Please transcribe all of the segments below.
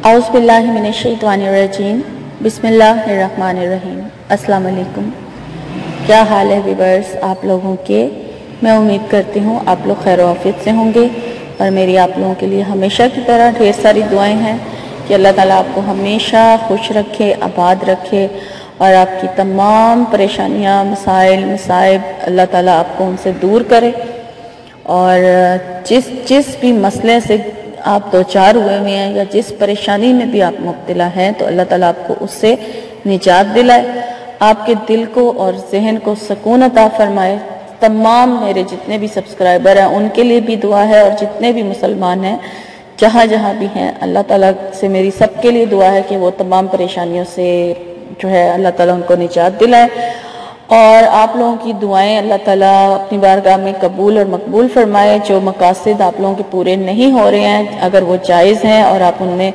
اعوذ باللہ من الشیطان الرجیم بسم اللہ الرحمن الرحیم۔ السلام علیکم، کیا حال ہے ویورز آپ لوگوں کے؟ میں امید کرتی ہوں آپ لوگ خیر و عافیت سے ہوں گے، اور میری آپ لوگوں کے لیے ہمیشہ کی طرح ڈھیر ساری دعائیں ہیں کہ اللہ تعالیٰ آپ کو ہمیشہ خوش رکھے، آباد رکھے، اور آپ کی تمام پریشانیاں، مسائل، مصائب اللہ تعالیٰ آپ کو ان سے دور کرے، اور جس بھی مسئلے سے آپ دوچار ہوئے ہیں یا جس پریشانی میں بھی آپ مبتلا ہیں تو اللہ تعالیٰ آپ کو اس سے نجات دلائے، آپ کے دل کو اور ذہن کو سکون عطا فرمائے۔ تمام میرے جتنے بھی سبسکرائبر ہیں ان کے لیے بھی دعا ہے، اور جتنے بھی مسلمان ہیں جہاں جہاں بھی ہیں، اللہ تعالیٰ سے میری سب کے لیے دعا ہے کہ وہ تمام پریشانیوں سے جو ہے اللہ تعالیٰ ان کو نجات دلائے، اور آپ لوگوں کی دعائیں اللہ تعالیٰ اپنی بارگاہ میں قبول اور مقبول فرمائے۔ جو مقاصد آپ لوگوں کے پورے نہیں ہو رہے ہیں، اگر وہ جائز ہیں اور آپ ان میں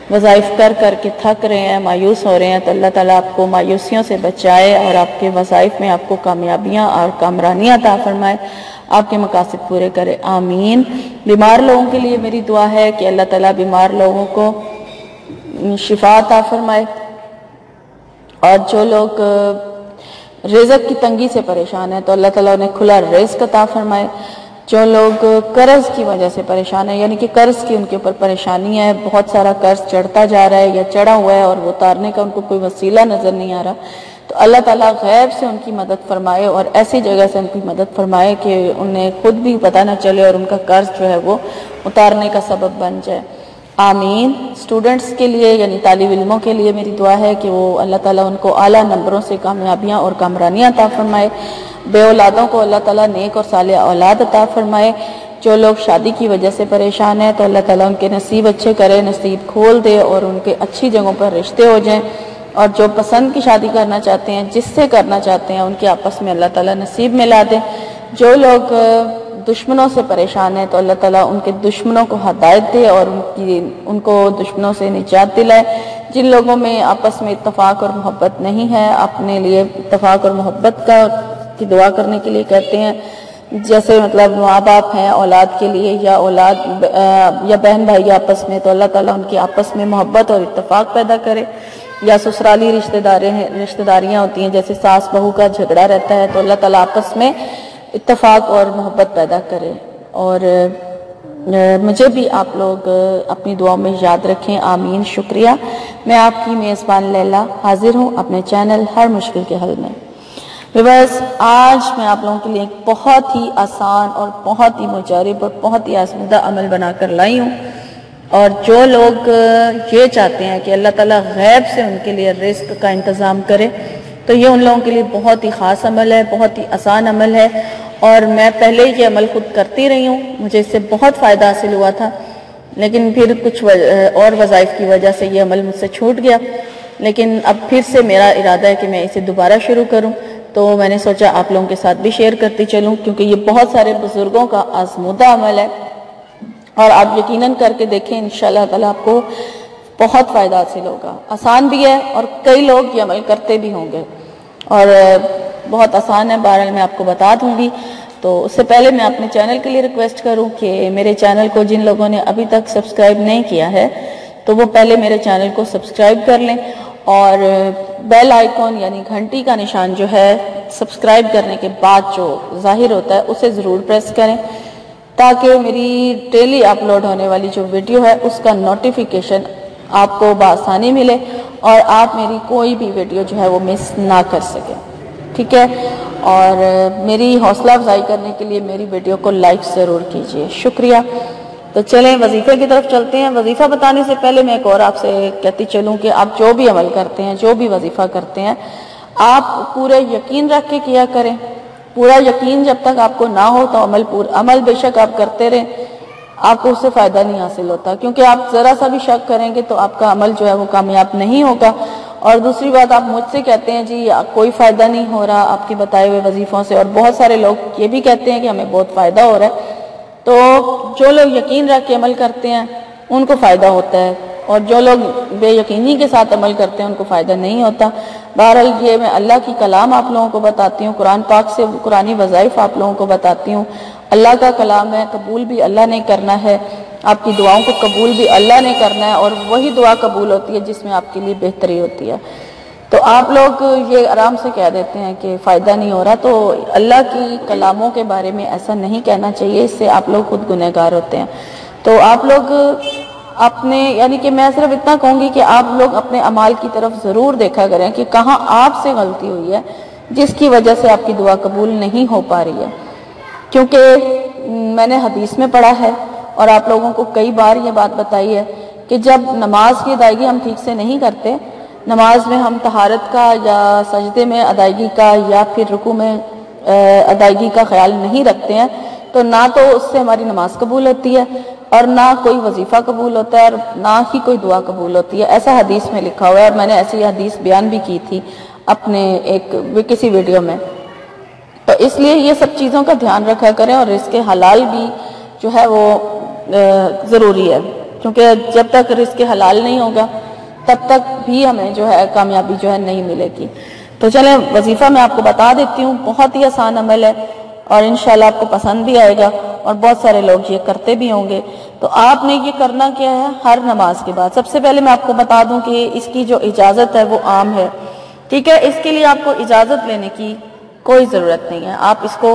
وظائف کر کے تھک رہے ہیں، مایوس ہو رہے ہیں، تو اللہ تعالیٰ آپ کو مایوسیوں سے بچائے اور آپ کے وظائف میں آپ کو کامیابیاں اور کامرانیاں عطا فرمائے، آپ کے مقاصد پورے کرے، آمین۔ بیمار لوگوں کے لیے میری دعا ہے کہ اللہ تعالیٰ بیمار لوگوں کو شفا عطا فرمائے، اور جو لوگ رزق کی تنگی سے پریشان ہیں تو اللہ تعالیٰ انہیں کھلا رزق عطا فرمائے، جو لوگ قرض کی وجہ سے پریشان ہیں، یعنی کہ قرض کی ان کے اوپر پریشانی ہے، بہت سارا قرض چڑھتا جا رہا ہے یا چڑھا ہوا ہے اور وہ اتارنے کا ان کو کوئی وسیلہ نظر نہیں آ رہا، تو اللہ تعالیٰ غیب سے ان کی مدد فرمائے اور ایسی جگہ سے ان کی مدد فرمائے کہ انہیں خود بھی پتہ نہ چلے اور ان کا قرض جو ہے وہ اتارنے کا سبب بن جائے، آمین۔ اسٹوڈنٹس کے لیے یعنی طالب علموں کے لیے میری دعا ہے کہ وہ اللہ تعالیٰ ان کو اعلیٰ نمبروں سے کامیابیاں اور کامرانیاں عطا فرمائے، بے اولادوں کو اللہ تعالیٰ نیک اور صالح اولاد عطا فرمائے، جو لوگ شادی کی وجہ سے پریشان ہیں تو اللہ تعالیٰ ان کے نصیب اچھے کرے، نصیب کھول دے اور ان کے اچھی جگہوں پر رشتے ہو جائیں، اور جو پسند کی شادی کرنا چاہتے ہیں، جس سے کرنا چاہتے ہیں، ان کے آپس میں اللہ تعالیٰ نصیب ملا دے، جو لوگ دشمنوں سے پریشان ہیں تو اللہ تعالیٰ ان کے دشمنوں کو ہدایت دے اور ان کو دشمنوں سے نجات دلائے، جن لوگوں میں آپس میں اتفاق اور محبت نہیں ہے اپنے لیے اتفاق اور محبت کی دعا کرنے کے لیے کہتے ہیں، جیسے مطلب ماں باپ ہیں اولاد کے لیے یا اولاد یا بہن بھائی آپس میں، تو اللہ تعالیٰ ان کی آپس میں محبت اور اتفاق پیدا کرے، یا سسرالی رشتہ داریاں ہوتی ہیں جیسے ساس بہو کا جھگڑا رہتا ہے تو اللہ تعالیٰ آپس میں اتفاق اور محبت پیدا کرے، اور مجھے بھی آپ لوگ اپنی دعاؤں میں یاد رکھیں، آمین۔ شکریہ۔ میں آپ کی میزبان لیلا حاضر ہوں اپنے چینل ہر مشکل کے حل میں۔ ویورز، آج میں آپ لوگوں کے لیے ایک بہت ہی آسان اور بہت ہی مجرب اور بہت ہی آزمودہ عمل بنا کر لائی ہوں، اور جو لوگ یہ چاہتے ہیں کہ اللہ تعالیٰ غیب سے ان کے لیے رزق کا انتظام کرے تو یہ ان لوگوں کے لیے بہت ہی خاص عمل ہے، بہت ہی آسان عمل ہے، اور میں پہلے یہ عمل خود کرتی رہی ہوں، مجھے اس سے بہت فائدہ حاصل ہوا تھا، لیکن پھر کچھ اور وظائف کی وجہ سے یہ عمل مجھ سے چھوٹ گیا، لیکن اب پھر سے میرا ارادہ ہے کہ میں اسے دوبارہ شروع کروں، تو میں نے سوچا آپ لوگوں کے ساتھ بھی شیئر کرتی چلوں، کیونکہ یہ بہت سارے بزرگوں کا آزمودہ عمل ہے، اور آپ یقیناً کر کے دیکھیں، انشاءاللہ تعالیٰ آپ کو بہت فائدہ حاصل ہوگا۔ آسان بھی ہے اور کئی لوگ یہ عمل کرتے بھی ہوں گے، اور بہت آسان ہے، بہرحال میں آپ کو بتا دوں گی۔ تو اس سے پہلے میں اپنے چینل کے لیے ریکویسٹ کروں کہ میرے چینل کو جن لوگوں نے ابھی تک سبسکرائب نہیں کیا ہے تو وہ پہلے میرے چینل کو سبسکرائب کر لیں، اور بیل آئیکن یعنی گھنٹی کا نشان جو ہے سبسکرائب کرنے کے بعد جو ظاہر ہوتا ہے اسے ضرور پریس کریں، تاکہ میری ڈیلی اپلوڈ ہونے والی جو ویڈیو ہے اس کا نوٹیفیکیشن آپ کو بآسانی ملے اور آپ میری کوئی بھی ویڈیو جو ہے وہ مس نہ کر سکیں، ٹھیک ہے؟ اور میری حوصلہ افزائی کرنے کے لیے میری ویڈیو کو لائک ضرور کیجئے، شکریہ۔ تو چلیں وظیفے کی طرف چلتے ہیں۔ وظیفہ بتانے سے پہلے میں ایک اور آپ سے کہتی چلوں کہ آپ جو بھی عمل کرتے ہیں، جو بھی وظیفہ کرتے ہیں، آپ پورے یقین رکھ کے کیا کریں، پورا یقین جب تک آپ کو نہ ہو تو عمل بے شک آپ کرتے رہیں، آپ کو اس سے فائدہ نہیں حاصل ہوتا، کیونکہ آپ ذرا سا بھی شک کریں گے تو آپ کا عمل جو ہے وہ کامیاب نہیں ہوگا۔ اور دوسری بات، آپ مجھ سے کہتے ہیں جی کوئی فائدہ نہیں ہو رہا آپ کے بتائے ہوئے وظیفوں سے، اور بہت سارے لوگ یہ بھی کہتے ہیں کہ ہمیں بہت فائدہ ہو رہا ہے، تو جو لوگ یقین رکھ کے عمل کرتے ہیں ان کو فائدہ ہوتا ہے، اور جو لوگ بے یقینی کے ساتھ عمل کرتے ہیں ان کو فائدہ نہیں ہوتا۔ بہرحال یہ میں اللہ کی کلام آپ لوگوں کو بتاتی ہوں، قرآن پاک سے قرآنی وظائف آپ لوگوں کو بتاتی ہوں، اللہ کا کلام ہے، قبول بھی اللہ نے کرنا ہے، آپ کی دعاؤں کو قبول بھی اللہ نے کرنا ہے، اور وہی دعا قبول ہوتی ہے جس میں آپ کے لیے بہتری ہوتی ہے۔ تو آپ لوگ یہ آرام سے کہہ دیتے ہیں کہ فائدہ نہیں ہو رہا، تو اللہ کی کلاموں کے بارے میں ایسا نہیں کہنا چاہیے، اس سے آپ لوگ خود گنہگار ہوتے ہیں۔ تو آپ لوگ اپنے، یعنی کہ میں صرف اتنا کہوں گی کہ آپ لوگ اپنے اعمال کی طرف ضرور دیکھا کریں کہ کہاں آپ سے غلطی ہوئی ہے جس کی وجہ سے آپ کی دعا قبول نہیں ہو پا رہی ہے۔ کیونکہ میں نے حدیث میں پڑھا ہے اور آپ لوگوں کو کئی بار یہ بات بتائی ہے کہ جب نماز کی ادائیگی ہم ٹھیک سے نہیں کرتے، نماز میں ہم طہارت کا یا سجدے میں ادائیگی کا یا پھر رکوع میں ادائیگی کا خیال نہیں رکھتے ہیں، تو نہ تو اس سے ہماری نماز قبول ہوتی ہے اور نہ کوئی وظیفہ قبول ہوتا ہے اور نہ ہی کوئی دعا قبول ہوتی ہے۔ ایسا حدیث میں لکھا ہوا ہے، اور میں نے ایسی حدیث بیان بھی کی تھی اپنے کسی ویڈیو میں۔ تو اس لیے یہ سب چیزوں کا دھیان رکھا کریں، اور رزق حلال بھی جو ہے وہ ضروری ہے، کیونکہ جب تک رزق حلال نہیں ہوگا تب تک بھی ہمیں جو ہے کامیابی جو ہے نہیں ملے گی۔ تو چلیں وظیفہ میں آپ کو بتا دیتی ہوں، بہت ہی آسان عمل ہے اور انشاءاللہ آپ کو پسند بھی آئے گا اور بہت سارے لوگ یہ کرتے بھی ہوں گے۔ تو آپ نے یہ کرنا کیا ہے، ہر نماز کے بعد سب سے پہلے میں آپ کو بتا دوں کہ اس کی جو اجازت ہے وہ عام ہے، ٹھیک ہے؟ اس کے لیے آپ کو اجازت لینے کی کوئی ضرورت نہیں ہے، آپ اس کو،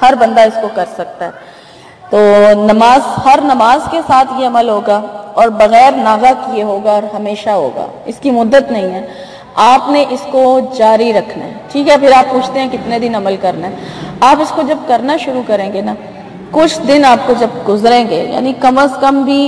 ہر بندہ اس کو کر سکتا ہے۔ تو ہر نماز کے ساتھ یہ عمل ہوگا اور بغیر ناغہ کیے ہوگا اور ہمیشہ ہوگا، اس کی مدت نہیں ہے، آپ نے اس کو جاری رکھنا ہے، ٹھیک ہے؟ پھر آپ پوچھتے ہیں کتنے دن عمل کرنا ہے، آپ اس کو جب کرنا شروع کریں گے نا، کچھ دن آپ کو جب گزریں گے، یعنی کم از کم بھی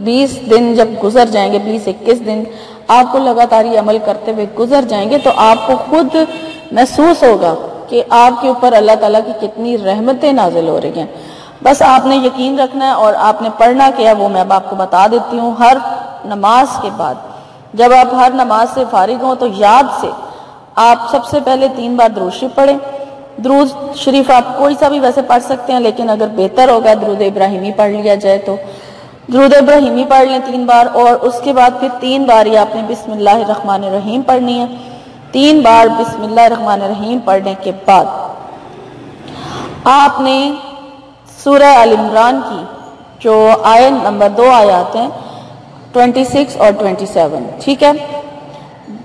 20 دن جب گزر جائیں گے، 20-21 دن آپ کو لگاتار یہ عمل کرتے ہوئے گزر جائیں گے، تو آپ کو خود محسوس ہوگا کہ آپ کے اوپر اللہ تعالیٰ کی کتنی رحمتیں نازل ہو رہی ہیں۔ بس آپ نے یقین رکھنا ہے اور آپ نے پڑھنا کیا ہے وہ میں اب آپ کو بتا دیتی ہوں۔ ہر نماز کے بعد جب آپ ہر نماز سے فارغ ہوں تو یاد سے آپ سب سے پہلے 3 بار درود شریف پڑھیں۔ درود شریف آپ کوئی سا بھی ویسے پڑھ سکتے ہیں، لیکن اگر بہتر ہوگا درود ابراہیمی پڑھ لیا جائے تو درود ابراہیمی پڑھ لیں 3 بار، اور اس کے بعد پھر 3 بار ہی آپ نے بسم اللہ الرحمن الرحیم پڑھنی ہے۔ 3 بار بسم اللہ الرحمن الرحیم پڑھنے کے بعد آپ نے سورہ آل عمران کی جو آیت نمبر 2 آیات ہیں 26 اور 27، ٹھیک ہے؟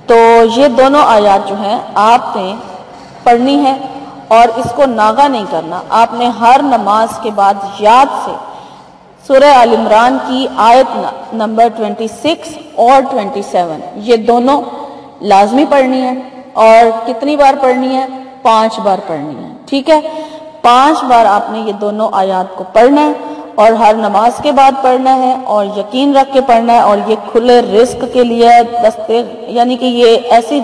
تو یہ دونوں آیات جو ہیں آپ نے پڑھنی ہے اور اس کو ناغہ نہیں کرنا۔ آپ نے ہر نماز کے بعد یاد سے سورہ آل عمران کی آیت نمبر 26 اور 27 یہ دونوں لازمی پڑھنی ہے، اور کتنی بار پڑھنی ہے؟ 5 بار پڑھنی ہے، ٹھیک ہے؟ 5 بار آپ نے یہ دونوں آیات کو پڑھنا ہے اور ہر نماز کے بعد پڑھنا ہے، اور یقین رکھ کے پڑھنا ہے، اور یہ کھلے رزق کے لیے دستے، یعنی کہ یہ ایسی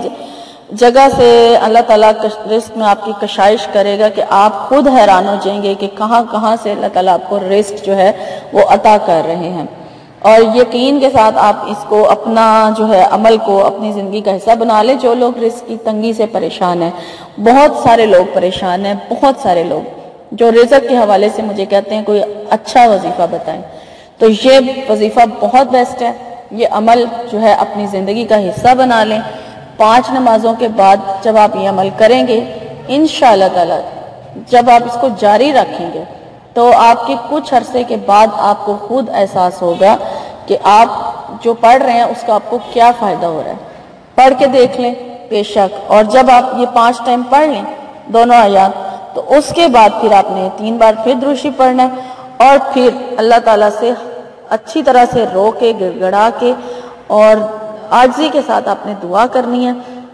جگہ سے اللہ تعالیٰ رزق میں آپ کی کشائش کرے گا کہ آپ خود حیران ہو جائیں گے کہ کہاں کہاں سے اللہ تعالیٰ آپ کو رزق جو ہے وہ عطا کر رہے ہیں۔ اور یقین کے ساتھ آپ اس کو اپنا جو ہے عمل کو اپنی زندگی کا حصہ بنا لیں۔ جو لوگ رزق کی تنگی سے پریشان ہیں، بہت سارے لوگ پریشان ہیں، بہت سارے لوگ جو رزق کے حوالے سے مجھے کہتے ہیں کوئی اچھا وظیفہ بتائیں، تو یہ وظیفہ بہت بیسٹ ہے۔ یہ عمل جو ہے اپنی زندگی کا حصہ بنا لیں۔ 5 نمازوں کے بعد جب آپ یہ عمل کریں گے انشاءاللہ تعالی، جب آپ اس کو جاری رکھیں گے تو آپ کے کچھ عرصے کے بعد آپ کو خود احساس ہوگا کہ آپ جو پڑھ رہے ہیں اس کا آپ کو کیا فائدہ ہو رہا ہے۔ پڑھ کے دیکھ لیں بے شک، اور جب آپ یہ 5 ٹائم پڑھ لیں دونوں آیات، تو اس کے بعد پھر آپ نے 3 بار پھر درود شریف پڑھنا ہے، اور پھر اللہ تعالیٰ سے اچھی طرح سے رو کے گڑ گڑا کے اور عاجزی کے ساتھ آپ نے دعا کرنی ہے،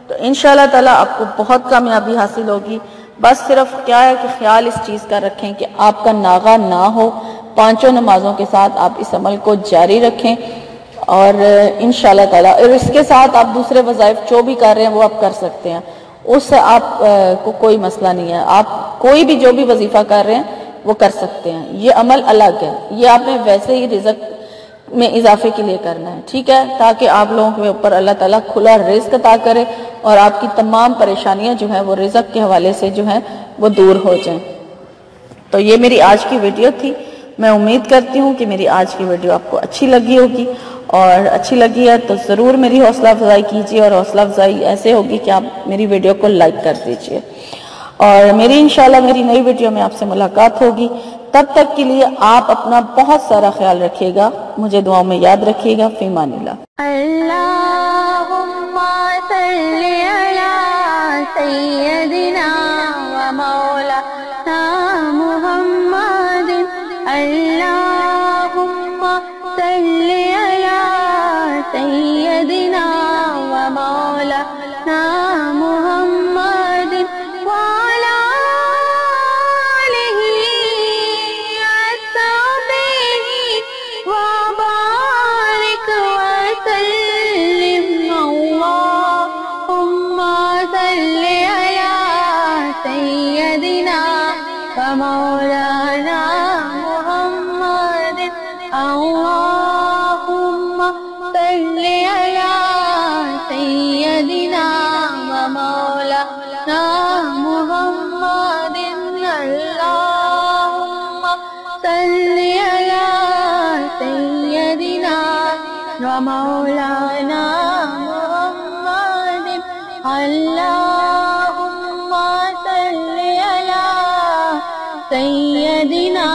تو انشاءاللہ تعالیٰ آپ کو بہت کامیابی حاصل ہوگی۔ بس صرف کیا ہے کہ خیال اس چیز کا رکھیں کہ آپ کا ناغہ نہ ہو، 5 نمازوں کے ساتھ آپ اس عمل کو جاری رکھیں، اور انشاءاللہ تعالیٰ اور اس کے ساتھ آپ دوسرے وظائف جو بھی کر رہے ہیں وہ آپ کر سکتے ہیں، اس سے آپ کو کوئی مسئلہ نہیں ہے۔ آپ کوئی بھی جو بھی وظیفہ کر رہے ہیں وہ کر سکتے ہیں، یہ عمل الگ ہے، یہ آپ نے ویسے ہی رزق میں اضافے کے لیے کرنا ہے، ٹھیک ہے؟ تاکہ آپ لوگوں کے اوپر اللہ تعالیٰ کھلا رزق عطا کرے اور آپ کی تمام پریشانیاں جو ہیں وہ رزق کے حوالے سے جو ہیں وہ دور ہو جائیں۔ تو یہ میری آج کی ویڈیو تھی، میں امید کرتی ہوں کہ میری آج کی ویڈیو آپ کو اچھی لگی ہوگی، اور اچھی لگی ہے تو ضرور میری حوصلہ افزائی کیجیے، اور حوصلہ افزائی ایسے ہوگی کہ آپ میری ویڈیو کو لائک کر دیجیے۔ اور میری انشاءاللہ میری نئی ویڈیو میں آپ سے ملاقات ہوگی. تب تک کے لیے آپ اپنا بہت سارا خیال رکھیے گا. مجھے دعاؤں میں یاد رکھیے گا. فی امان اللہ. اللہم صلی علی سیدنا و مولانا محمد. اللہم صلی علی سیدنا و مولانا محمد وعلی آلہ وصحبہ وبارک وسلم. اللہم صلی علی سیدنا و مولانا محمد. اللہم صلی علی سیدنا و مولانا محمد. اللہم صلی علی سیدنا و مولانا محمد. اللہم صلی علی سیدنا